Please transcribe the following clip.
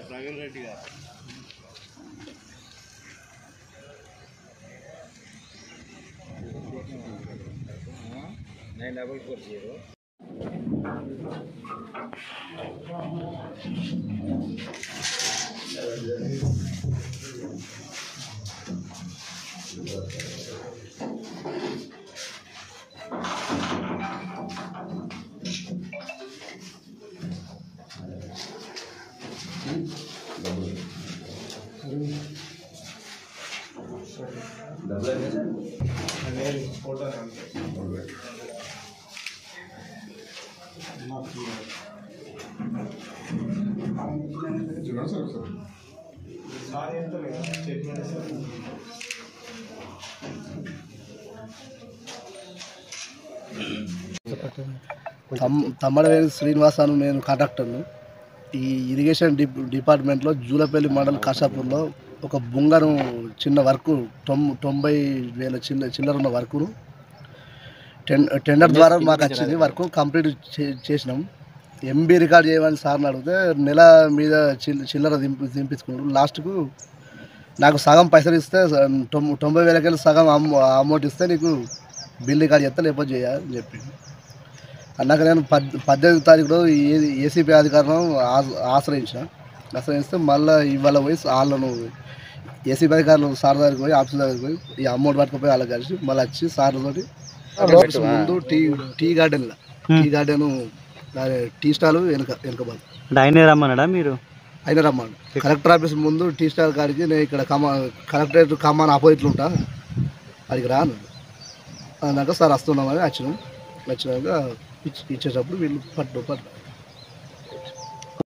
ప్రవీణ్ రెడ్డి గారు 9440. फोटो తమ్మడవేణి శ్రీనివాసాను నేను కాంట్రాక్టర్ను. ఈ ఇరిగేషన్ డిపార్ట్మెంట్లో జూలపల్లి మండల్ కాషాపూర్లో ఒక బొంగను చిన్న వర్కు 90,000 చిల్లర ఉన్న వర్కును టెండర్ ద్వారా మాకు వచ్చింది. వర్క్ కంప్లీట్ చేసినాం. ఎంబీ రికార్డ్ చేయమని సార్ని అడిగితే నెల మీద చిల్లర దింపించుకున్నాడు. లాస్ట్కు నాకు సగం పైసలు ఇస్తే 90,000 సగం అమౌంట్ ఇస్తే నీకు బిల్ రికార్డ్ చేస్తా లేకపోతే చేయాలని చెప్పింది. అన్నాక నేను 18వ తారీఖులో ఏసీపీ అధికారులను ఆశ్రయిస్తే మళ్ళీ ఇవాళ పోయి వాళ్ళను ఏసీపీ అధికారులు సార్ దగ్గరికి పోయి ఆఫీస్ దగ్గరికి పోయి ఈ అమౌంట్ పట్టుకుపోయి వాళ్ళకి కలిసి మళ్ళీ వచ్చి సార్లతోటి ముందు టీ గార్డెన్ టీ స్టాల్ వెనక ఆయనే రమ్మన్నాడా మీరు? అయినా రమ్మన్నాడు. కలెక్టర్ ఆఫీస్ ముందు టీ స్టాల్ కాడికి నేను ఇక్కడ కలెక్టరేట్ కమాన్ ఆపోజిట్లు ఉంటా అడిగి రాను అన్నాక సార్ వస్తున్నామని వచ్చినాక ఇచ్చేటప్పుడు వీళ్ళు పట్టు